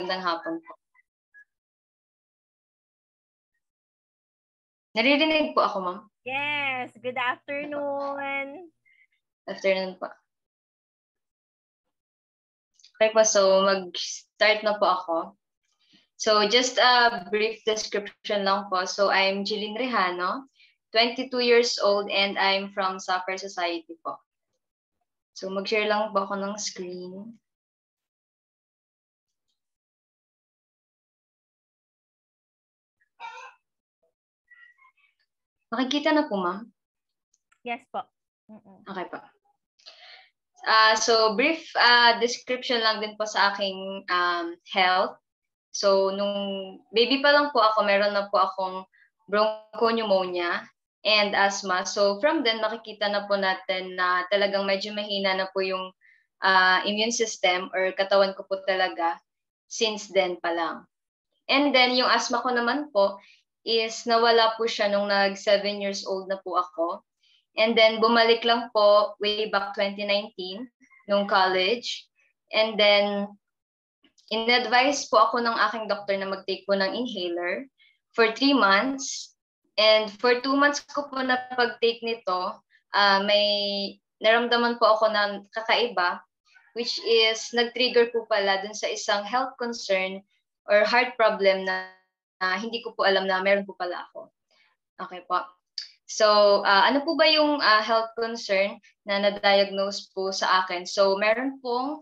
Magandang hapon po. Naririnig po ako, ma'am? Yes. Good afternoon. Afternoon po. Okay po, so mag-start na po ako. So just a brief description lang po. So I'm Jeline Rejano, 22 years old, and I'm from Sapphire Society po. So mag-share lang po ako ng screen. Makikita na po, ma'am? Yes po. Okay po. So brief description lang din po sa aking health. So nung baby pa lang po ako, meron na po akong bronchopneumonia and asthma. So from then, makikita na po natin na talagang medyo mahina na po yung immune system or katawan ko po talaga since then pa lang. And then yung asthma ko naman po is nawala po siya nung 7 years old na po ako. And then bumalik lang po way back 2019 nung college. And then in-advise po ako ng aking doctor na mag-take po ng inhaler for 3 months. And for 2 months ko po na pag-take nito, may naramdaman po ako ng kakaiba, which is nag-trigger po pala dun sa isang health concern or heart problem na hindi ko po alam na meron po pala ako. Okay po. So, ano po ba yung health concern na na-diagnose po sa akin? So, meron pong,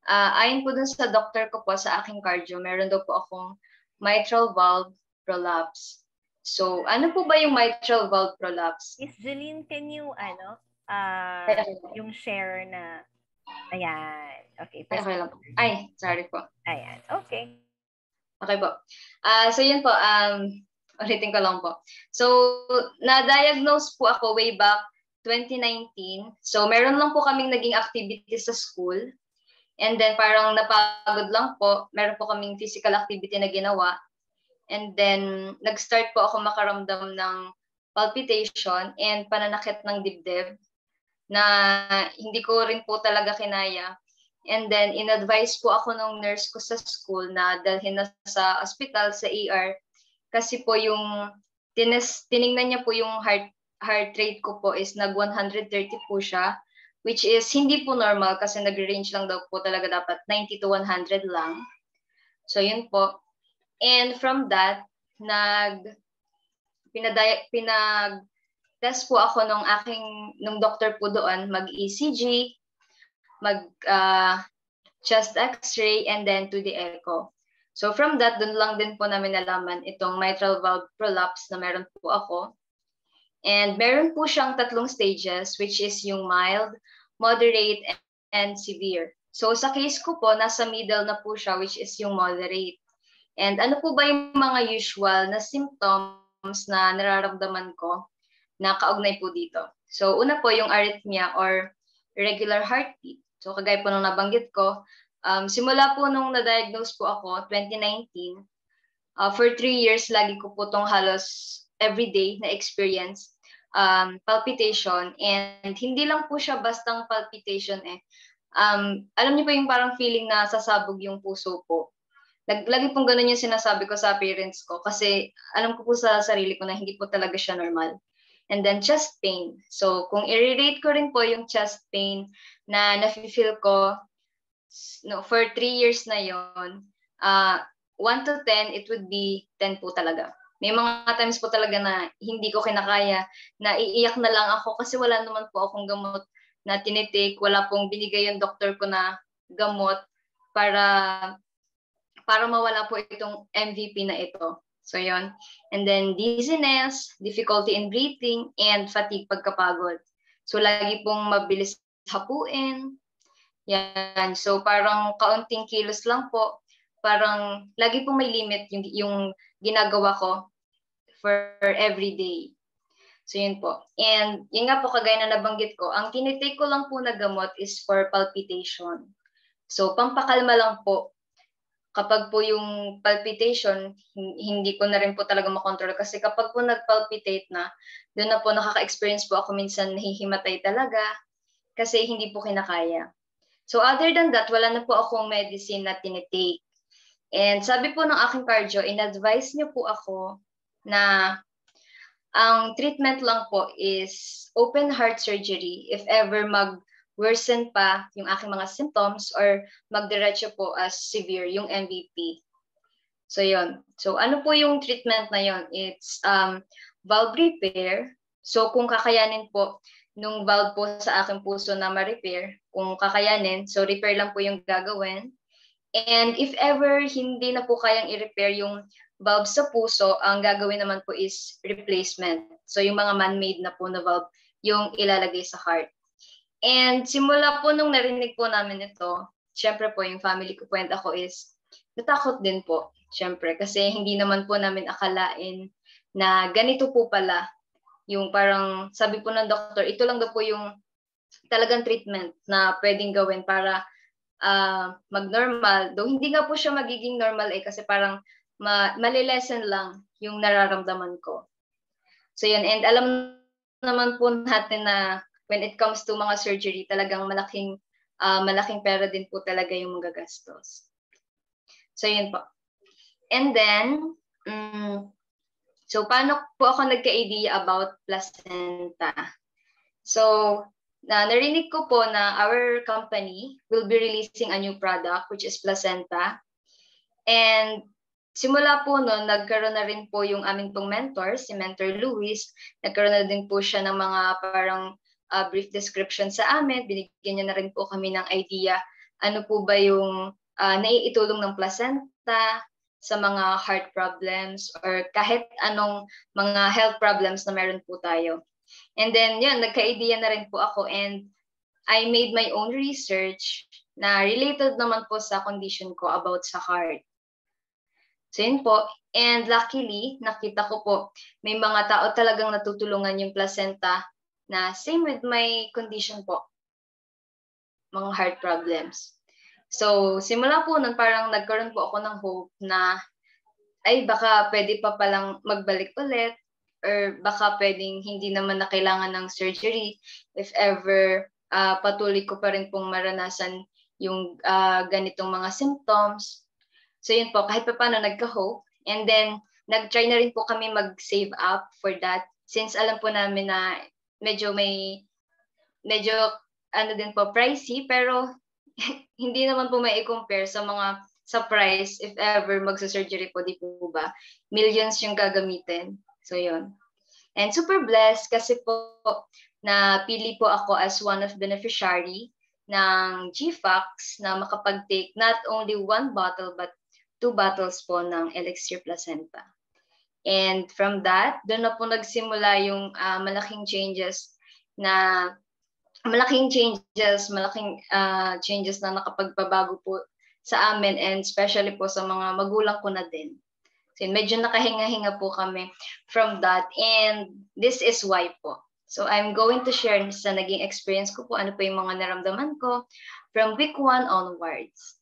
ayon po dun sa doctor ko po sa aking cardio, meron daw po akong mitral valve prolapse. So, ano po ba yung mitral valve prolapse? Miss Jeline, can you, yung share na, ayan. Okay. Okay lang po. Ay, sorry po. Ayan. Okay. Okay po. So, yun po. Ulitin ko lang po. So, na-diagnose po ako way back 2019. So, meron lang po kaming naging activities sa school. And then, parang napagod lang po. Meron po kaming physical activity na ginawa. And then, nag-start po ako makaramdam ng palpitation and pananakit ng dibdib na hindi ko rin po talaga kinaya. And then, in-advise po ako ng nurse ko sa school na dalhin na sa hospital, sa ER. Kasi po yung tiningnan niya po yung heart rate ko po is nag 130 po siya, which is hindi po normal kasi nag-range lang daw po talaga dapat 90 to 100 lang. So yun po. And from that, pinag-test po ako nung doctor po doon, mag-ECG, chest x-ray, and then to the echo. So from that, dun lang din po namin nalaman itong mitral valve prolapse na meron po ako. And meron po siyang 3 stages, which is yung mild, moderate, and severe. So sa case ko po, nasa middle na po siya, which is yung moderate. And ano po ba yung mga usual na symptoms na nararamdaman ko na kaugnay po dito? So una po yung arrhythmia or irregular heartbeat. So kagaya po nung nabanggit ko, simula po nung na-diagnose po ako, 2019, for 3 years, lagi ko po tong halos everyday na experience, palpitation. And hindi lang po siya bastang palpitation eh. Alam niyo po yung parang feeling na sasabog yung puso po. Lagi pong ganun yung sinasabi ko sa parents ko kasi alam ko po sa sarili ko na hindi po talaga siya normal. And then chest pain. So kung i-relate ko rin po yung chest pain na nafe-feel ko, no, for 3 years na yon, 1 to 10, it would be 10 po talaga. May mga times po talaga na hindi ko kinakaya, na iiyak na lang ako kasi wala naman po akong gamot na tinitake, wala pong binigay yung doctor ko na gamot para mawala po itong MVP na ito. So yon. And then dizziness, difficulty in breathing, and fatigue pagkapagod. So lagi pong mabilis hapuin. Yan. So parang kaunting kilos lang po. Parang lagi pong may limit yung ginagawa ko for every day. So yun po. And yun nga po kagaya na nabanggit ko, ang tinitake ko lang po na gamot is for palpitation. So pampakalma lang po. Kapag po yung palpitation, hindi ko na rin po talaga makontrol kasi kapag po nagpalpitate na, doon na po nakaka-experience po ako minsan nahihimatay talaga kasi hindi po kinakaya. So other than that, wala na po akong medicine na tinitake. And sabi po ng aking cardio, in-advise niyo po ako na ang treatment lang po is open heart surgery if ever mag-worsen pa yung aking mga symptoms or magdiretso po as severe yung MVP. So yun. So ano po yung treatment na yun? It's valve repair. So kung kakayanin po nung valve po sa aking puso na ma-repair, kung kakayanin, so repair lang po yung gagawin. And if ever hindi na po kayang i-repair yung valve sa puso, ang gagawin naman po is replacement. So yung mga man-made na po na valve yung ilalagay sa heart. And simula po nung narinig po namin ito, syempre po yung family ko po and ako is natakot din po. Syempre kasi hindi naman po namin akalain na ganito po pala yung parang sabi po ng doktor, ito lang daw po yung talagang treatment na pwedeng gawin para mag-normal. Though hindi nga po siya magiging normal kasi parang malilesen lang yung nararamdaman ko. So yun, and alam naman po natin na when it comes to mga surgery, talagang malaking pera din po talaga yung magagastos. So yun po. And then, so paano po ako nagka-idea about placenta? So, narinig ko po na our company will be releasing a new product which is placenta. And simula po noon, nagkaroon na rin po yung aming pong mentor, si Mentor Luis. Nagkaroon na din po siya ng mga parang brief description sa amin. Binigyan niya na rin po kami ng idea ano po ba yung naiitulong ng placenta sa mga heart problems or kahit anong mga health problems na meron po tayo. And then, yun, nagka-idea na rin po ako and I made my own research na related naman po sa condition ko about sa heart. So, yun po. And luckily, nakita ko po, may mga tao talagang natutulungan yung placenta na same with my condition po, mga heart problems. So, simula po nun, parang nagkaroon po ako ng hope na ay baka pwede pa palang magbalik ulit or baka pwedeng hindi naman na kailangan ng surgery if ever patuloy ko pa rin pong maranasan yung ganitong mga symptoms. So yun po, kahit pa paano nagka-hope. And then, nag-try na rin po kami mag-save up for that since alam po namin na medyo ano din po, pricey, pero hindi naman po may i-compare sa price if ever magsa-surgery po, di po ba? Millions yung gagamitin. So, yun. And super blessed kasi po napili po ako as one of beneficiary ng GFAX na makapag-take not only 1 bottle but 2 bottles po ng Elixir Placenta. And from that, doon na po nagsimula yung malaking changes na nakapagpabago po sa amin and especially po sa mga magulang ko na din. So, medyo nakahinga-hinga po kami from that and this is why po. So I'm going to share sa naging experience ko po ano po yung mga naramdaman ko from week 1 onwards.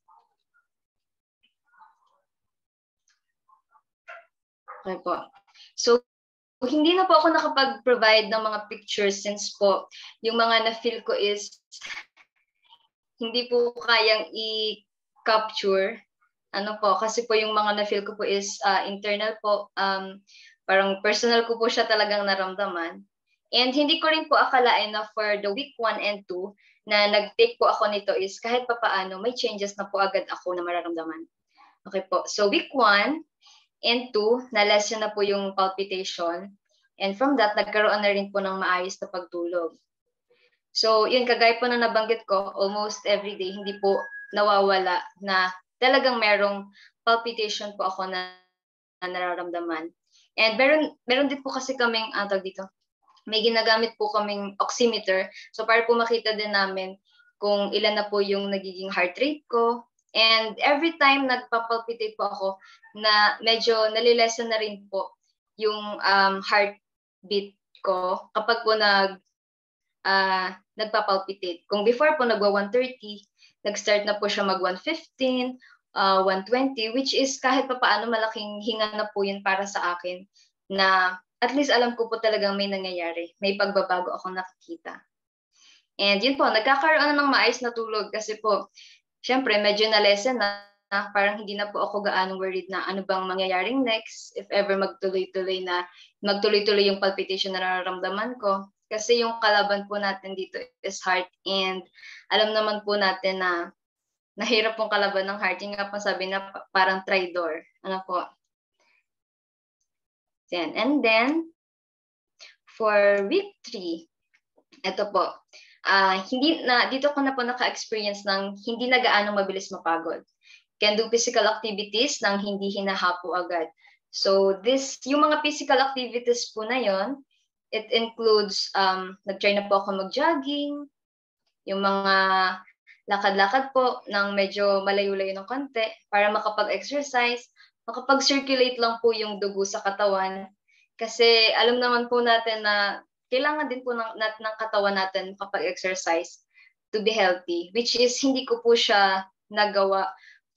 Okay po. So hindi na po ako nakapag-provide ng mga pictures since po yung mga na-feel ko is hindi po kayang i-capture. Ano po, kasi po yung mga na-feel ko po is internal po, parang personal ko po siya talagang naramdaman. And hindi ko rin po akalain na for the week 1 and 2 na nag-take po ako nito is kahit pa paano may changes na po agad ako na mararamdaman. Okay po, so week 1 and 2, na-lessen na po yung palpitation. And from that, nagkaroon na rin po ng maayos na pagtulog. So yun, kagaya po na nabanggit ko, almost every day, hindi po nawawala na talagang merong palpitation po ako na nararamdaman. And meron din po kasi kaming, dito, may ginagamit po kaming oximeter. So para po makita din namin kung ilan na po yung nagiging heart rate ko. And every time nagpapalpitate po ako, na medyo nalilesen na rin po yung heartbeat ko kapag po nagpapalpitate. Kung before po nagwa-130, nag-start na po siya mag-115, 120, which is kahit pa paano malaking hinga na po yun para sa akin na at least alam ko po talagang may nangyayari. May pagbabago akong nakikita. And yun po, nagkakaroon na ng maayos na tulog kasi po, syempre medyo na-lessen na parang hindi na po ako gaano worried na ano bang mangyayaring next, if ever magtuloy-tuloy yung palpitation na nararamdaman ko. Kasi yung kalaban po natin dito is heart, and alam naman po natin na nahirap pong kalaban ng heart. Yung nga po sabi na parang traitor. Ano po? Yan. And then, for week 3, ito po, dito ko na po naka-experience ng hindi na gaano mabilis mapagod. Can do physical activities nang hindi hinahapo agad. So yung mga physical activities po na yon, it includes, nag-try na po ako mag-jogging, yung mga lakad-lakad po ng medyo malayo-layo ng konti para makapag-exercise, makapag-circulate lang po yung dugo sa katawan. Kasi alam naman po natin na kailangan din po ng katawan natin makapag-exercise to be healthy, which is hindi ko po siya nagawa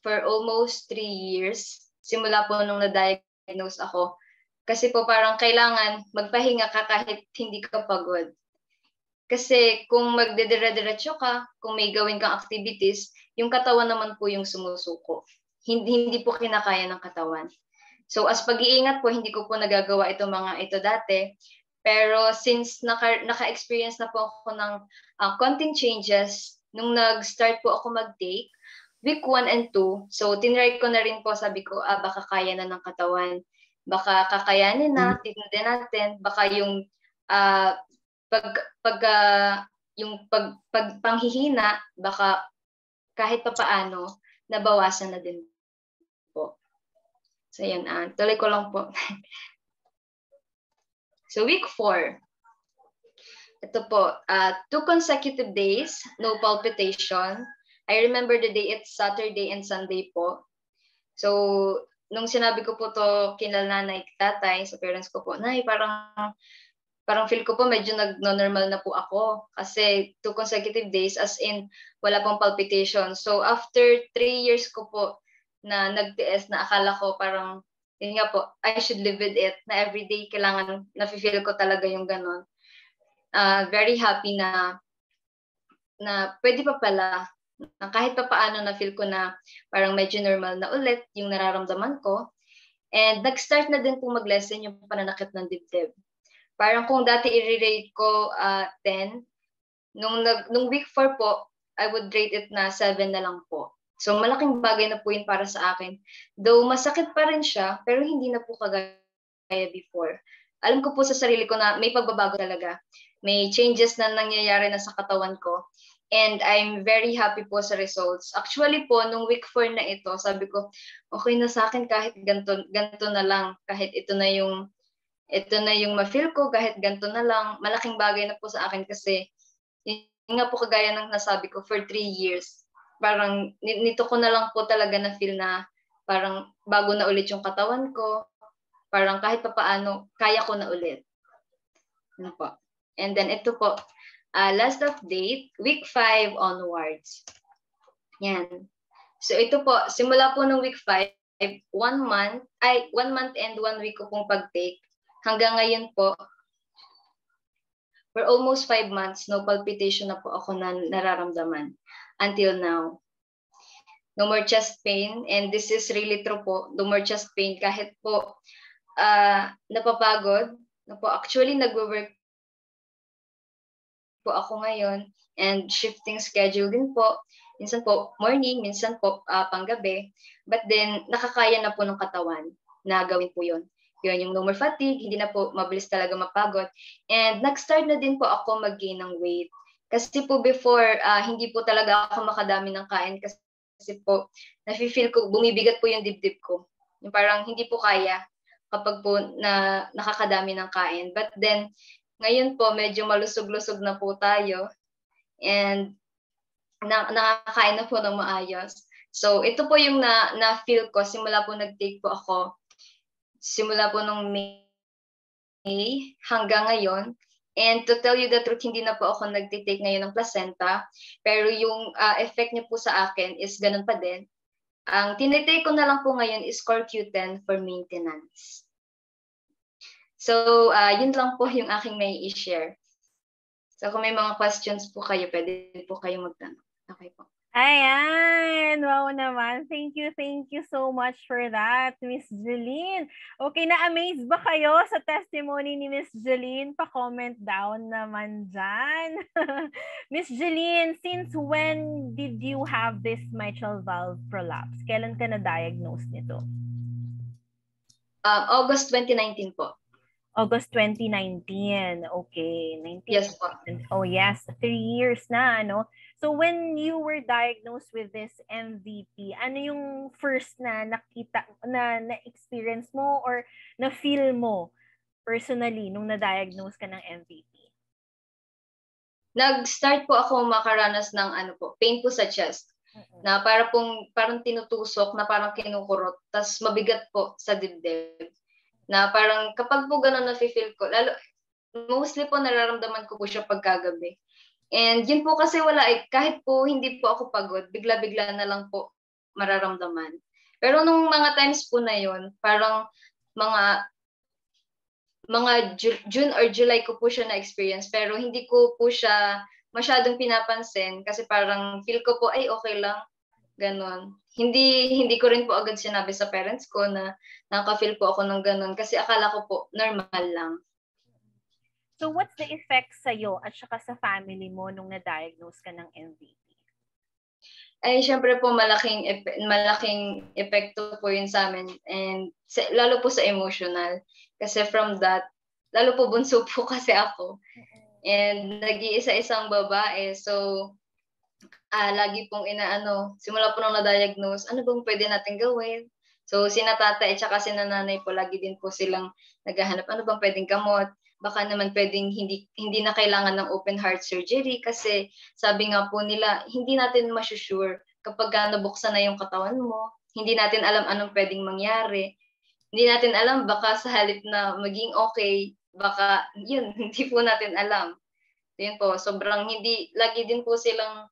for almost 3 years, simula po nung na-diagnose ako. Kasi po parang kailangan magpahinga ka kahit hindi ka pagod. Kasi kung magdedire-diretso ka, kung may gawin kang activities, yung katawan naman po yung sumusuko. Hindi po kinakaya ng katawan. So as pag-iingat po, hindi ko po nagagawa itong mga ito dati. Pero since naka-experience na po ako ng konting changes, nung nag-start po ako mag-take, week 1 and 2, so tinry ko na rin po, sabi ko, baka kaya na ng katawan. Baka kakayanin na, tignan din natin, baka yung panghihina, baka kahit papaano, nabawasan na din po. So yan, tuloy ko lang po. So week 4, ito po, 2 consecutive days, no palpitation. I remember the day, it's Saturday and Sunday po. So, nung sinabi ko po to kina nanay, tatay, sa parents ko po, nay, parang feel ko po medyo nag-normal na po ako. Kasi 2 consecutive days, as in, wala pong palpitation. So, after 3 years ko po na nag-TS, na akala ko parang, yun nga po, I should live with it, na everyday kailangan, nafe-feel ko talaga yung ganon. Very happy na pwede pa pala, kahit pa paano na feel ko na parang medyo normal na ulit yung nararamdaman ko. And nag-start na din po mag-lessen yung pananakit ng dibdib. Parang kung dati i-rate ko 10, nung week 4 po, I would rate it na 7 na lang po. So malaking bagay na po yun para sa akin. Though masakit pa rin siya, pero hindi na po kagaya before. Alam ko po sa sarili ko na may pagbabago talaga. May changes na nangyayari na sa katawan ko. And I'm very happy po sa results. Actually po, nung week 4 na ito, sabi ko, okay na sa akin kahit ganito na lang. Kahit ito na yung ma-feel ko, kahit ganito na lang. Malaking bagay na po sa akin kasi, yun nga po kagaya ng nasabi ko, for 3 years. Parang nito ko na lang po talaga na feel na parang bago na ulit yung katawan ko. Parang kahit pa paano, kaya ko na ulit. Ano po. And then ito po, last update, week 5 onwards. Yan. So ito po, simula po ng week 5, 1 month and 1 week ko pong pag-take. Hanggang ngayon po, for almost 5 months, no palpitation na po ako na nararamdaman until now. No more chest pain, and this is really true po, no more chest pain kahit po napapagod. Actually, nag-work po ako ngayon and shifting schedule din po. Minsan po morning, minsan po panggabi. But then, nakakaya na po ng katawan na gawin po yun. Yun, yung no more fatigue, hindi na po mabilis talaga mapagod. And nag-start na din po ako mag-gain ng weight. Kasi po before, hindi po talaga ako makadami ng kain kasi po, nafe-feel ko, bumibigat po yung dibdib ko. Yung parang hindi po kaya kapag po na nakakadami ng kain. But then, ngayon po, medyo malusog-lusog na po tayo and nakakain na po ng maayos. So, ito po yung na-feel ko simula po nag-take po ako. Simula po nung May hanggang ngayon. And to tell you the truth, hindi na po ako nag-take ngayon ng placenta. Pero yung effect niya po sa akin is ganun pa din. Ang tinitake ko na lang po ngayon is CoreQ10 for maintenance. So, yun lang po yung aking may i-share. So, kung may mga questions po kayo, pwede po kayong magtanong. Okay po. Ayan! Wow naman. Thank you so much for that, Miss Jeline. Okay, na-amaze ba kayo sa testimony ni Miss Jeline? Pa-comment down naman dyan. Miss Jeline, since when did you have this mitral valve prolapse? Kailan ka na-diagnose nito? August 2019 po. August 2019. Okay. 19. Yes po. Oh, yes. 3 years na, ano? So, when you were diagnosed with this MVP, ano yung first na nakita, na-experience mo or na-feel mo personally nung na-diagnose ka ng MVP? Nag-start po ako makaranas ng pain po sa chest. Na parang tinutusok, na parang kinukurot, tas mabigat po sa dibdib. Na parang kapag po ganun na-feel ko, mostly po nararamdaman ko po siya pagkagabi. And yun po kasi kahit po hindi po ako pagod, bigla-bigla na lang po mararamdaman. Pero nung mga times po na yun, parang mga June or July ko po siya na-experience, pero hindi ko po siya masyadong pinapansin kasi parang feel ko po, ay okay lang, ganon. Hindi ko rin po agad sinabi sa parents ko na nakaka-feel po ako ng ganon kasi akala ko po normal lang. So what's the effect sa'yo at saka sa family mo nung na-diagnose ka ng MVP? Ay, syempre po malaking epekto po yun sa amin and lalo po sa emotional. Kasi from that, lalo po bunso po kasi ako. And nag-iisa-isang babae. So, lagi pong simula po nung na-diagnose, ano bang pwede natin gawin? So, sina tatay at saka sina nanay po, lagi din po silang naghahanap, ano bang pwedeng gamot? Baka naman pwedeng hindi na kailangan ng open heart surgery kasi sabi nga po nila, hindi natin masusure kapag nabuksan na yung katawan mo, hindi natin alam anong pwedeng mangyari. Hindi natin alam, baka sa halip na maging okay, baka yun, hindi po natin alam. Yun po, sobrang lagi din po silang,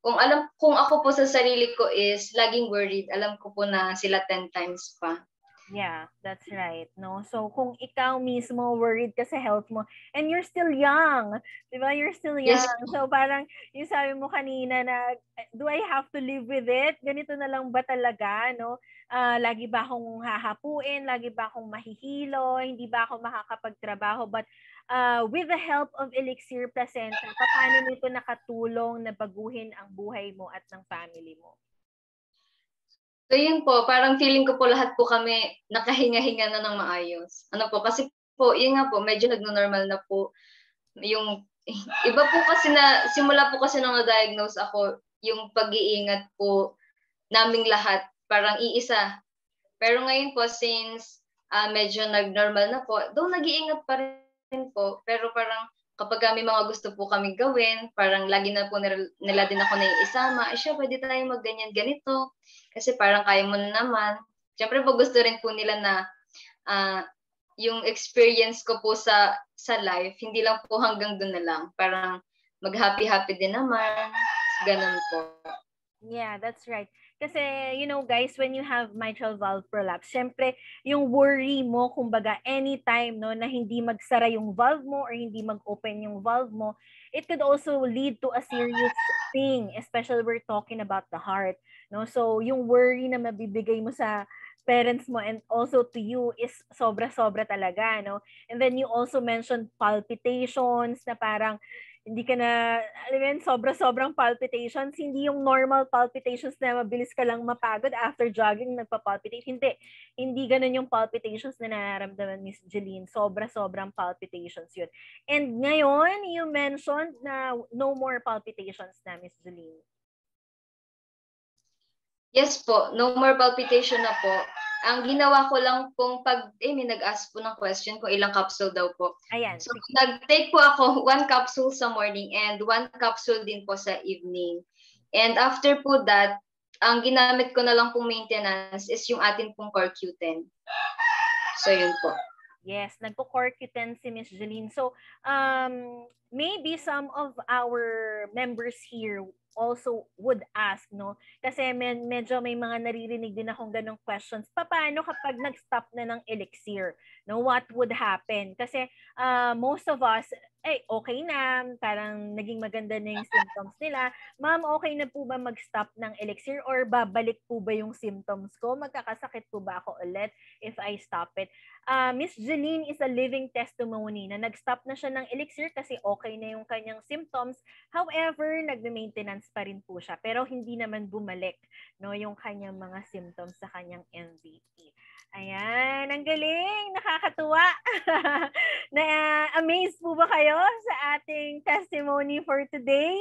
kung ako po sa sarili ko is laging worried, alam ko po na sila 10 times pa. Yeah, that's right. No? So, kung ikaw mismo worried ka sa health mo, and you're still young, di ba? You're still young. Yes. So, parang yung sabi mo kanina na, do I have to live with it? Ganito na lang ba talaga? No? Lagi ba akong hahapuin? Lagi ba akong mahihilo? Hindi ba ako makakapagtrabaho? But with the help of Elixir Placenta, paano nito nakatulong na baguhin ang buhay mo at ng family mo? So yun po, parang feeling ko po lahat po kami nakahinga-hinga na ng maayos. Kasi po, yun nga po, medyo nagno-normal na po yung iba po kasi na, simula po kasi nung na-diagnose ako, yung pag-iingat po naming lahat, parang iisa. Pero ngayon po, since medyo nag-normal na po, though nag-iingat pa rin po, pero parang kapag may mga gusto po kaming gawin, parang lagi na po nila din ako naiisama, siya, pwede tayo magganyan ganito. Kasi parang kaya mo na naman. Siyempre po gusto rin po nila na yung experience ko po sa life, hindi lang po hanggang doon na lang. Parang mag-happy-happy din naman. Ganun po. Yeah, that's right. Kasi, you know, guys, when you have mitral valve prolapse, syempre, yung worry mo, kumbaga, anytime, no, na hindi magsara yung valve mo or hindi mag-open yung valve mo, it could also lead to a serious thing, especially we're talking about the heart, no? So, yung worry na mabibigay mo sa parents mo and also to you is sobra-sobra talaga, no? And then you also mentioned palpitations na parang, hindi ka na, alam mo yun, sobra-sobrang palpitations. Hindi yung normal palpitations na mabilis ka lang mapagod after jogging, nagpa-palpitate. Hindi ganun yung palpitations na nararamdaman Miss Jeline. Sobra-sobrang palpitations yun. And ngayon, you mentioned na no more palpitations na, Miss Jeline. Yes po, no more palpitation na po. Ang ginawa ko lang pong may nag-ask po ng question kung ilang capsule daw po. Ayan. So, nag-take po ako 1 capsule sa morning and 1 capsule din po sa evening. And after po that, ang ginamit ko na lang pong maintenance is yung atin pong CoreQ10. So, yun po. Yes, nagpo-CoreQ10 si Miss Jeline. So, maybe some of our members here also would ask, no? Kasi medyo may mga naririnig din akong ganong questions. Paano kapag nag-stop na ng Elixir? No, what would happen? Kasi most of us, okay na, parang naging maganda na yung symptoms nila. Ma'am, okay na po ba mag-stop ng elixir or babalik po ba yung symptoms ko? Magkakasakit po ba ako ulit if I stop it? Miss Jeline is a living testimony na nag-stop na siya ng elixir kasi okay na yung kanyang symptoms. However, nagme-maintenance pa rin po siya pero hindi naman bumalik no yung kanyang mga symptoms sa kanyang MVP. Ayan, ang galing, nakakatuwa. Na-amaze po ba kayo sa ating testimony for today?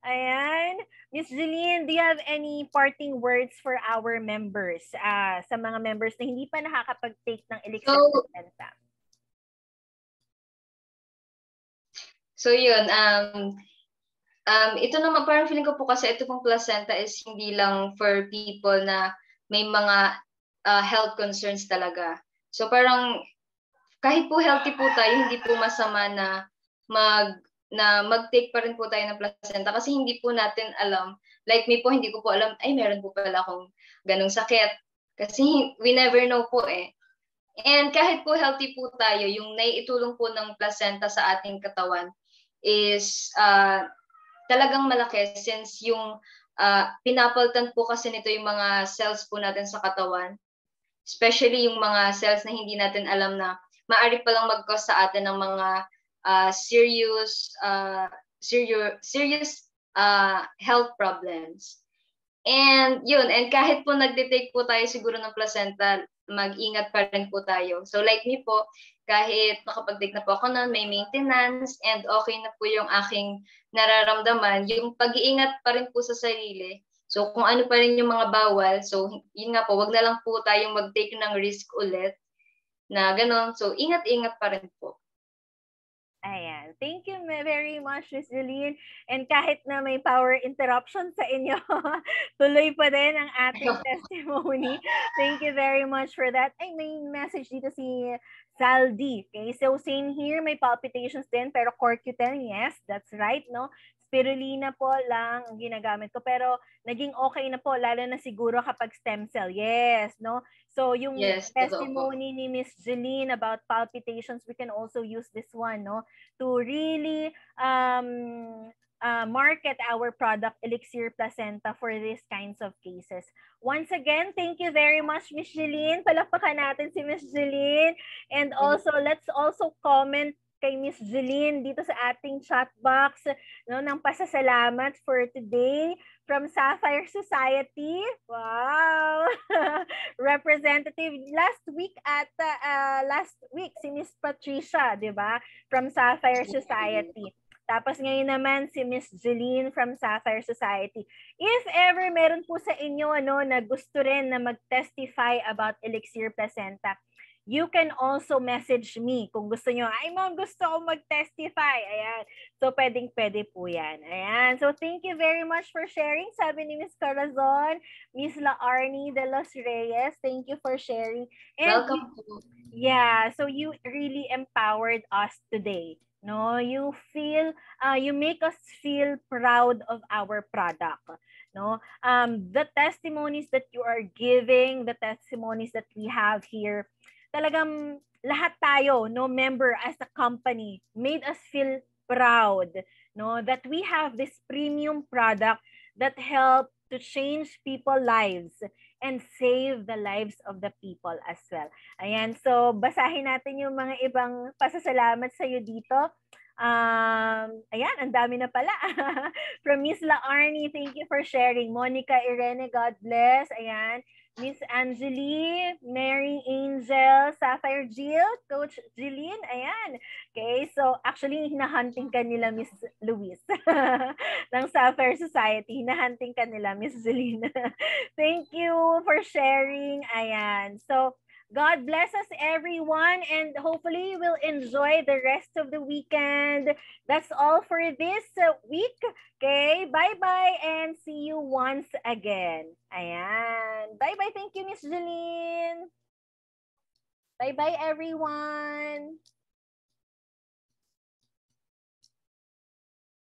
Ayan. Miss Jeline, do you have any parting words for our members? Sa mga members na hindi pa nakakapag-take ng elixir placenta. So yun, ito naman parang feeling ko po kasi ito pong placenta is hindi lang for people na may mga health concerns talaga. So parang kahit po healthy po tayo, hindi po masama na mag-take pa rin po tayo ng placenta kasi hindi po natin alam. Like me po, hindi ko po alam, ay meron po pala akong ganung sakit. Kasi we never know po eh. And kahit po healthy po tayo, yung naiitulong po ng placenta sa ating katawan is talagang malaki since yung pinapalitan po kasi nito yung mga cells po natin sa katawan. Especially yung mga cells na hindi natin alam na maaari palang mag-cause sa atin ng mga serious health problems. And yun, and kahit po nagde-take po tayo siguro ng placenta, mag-ingat pa rin po tayo. So like me po, kahit nakapag-take na po ako nun, may maintenance, and okay na po yung aking nararamdaman, yung pag-iingat pa rin po sa sarili. So kung ano pa rin yung mga bawal, so yun nga po, wag na lang po tayong mag-take ng risk ulit na gano'n. So ingat-ingat pa rin po. Ayan. Thank you very much, Ms. Jeline. And kahit na may power interruption sa inyo, tuloy pa din ang ating testimony. Thank you very much for that. Ay, may message dito si Saldi. Okay, so same here, may palpitations din, pero CoQ10, yes, that's right, no? Spirulina po lang ang ginagamit ko, pero naging okay na po, lalo na siguro kapag stem cell. Yes, no? So yung testimony ni Miss Jeline about palpitations, we can also use this one, no? To really market our product Elixir Placenta for these kinds of cases. Once again, thank you very much, Miss Jeline. Palakpakan natin si Miss Jeline. And also, let's also comment kay Miss Jeline dito sa ating chat box, no, ng pasasalamat for today from Sapphire Society. Wow! Representative last week si Miss Patricia, 'di ba? From Sapphire Society. Tapos ngayon naman si Miss Jeline from Sapphire Society. If ever meron po sa inyo na gusto rin na mag-testify about Elixir Placenta, you can also message me kung gusto nyo. Ay, ma'am, gusto ko mag-testify. Ayan. So, pwedeng-pwede po yan. Ayan. So, thank you very much for sharing. Sabi ni Miss Corazon, Miss La Arnie de los Reyes, thank you for sharing. And welcome. Yeah, so you really empowered us today. No, you make us feel proud of our product. No, the testimonies that you are giving, the testimonies that we have here, talagang lahat tayo, no, member as a company, made us feel proud, no, that we have this premium product that help to change people's lives and save the lives of the people as well. Ayan, so basahin natin yung mga ibang pasasalamat sa iyo dito. Ayan, ang dami na pala. From Miss La Arnie, thank you for sharing. Monica Irene, God bless. Ayan. Miss Angeli, Mary Angel, Sapphire Jill, Coach Jillian, ayan. Okay, so actually, hinahunting ka nila Miss Luis ng Sapphire Society. Hinahunting ka nila Miss Jillian. Thank you for sharing. Ayan. So, God bless us everyone and hopefully we'll enjoy the rest of the weekend. That's all for this week. Okay, bye-bye and see you once again. Ayan. Bye-bye. Thank you, Miss Jeline. Bye-bye, everyone.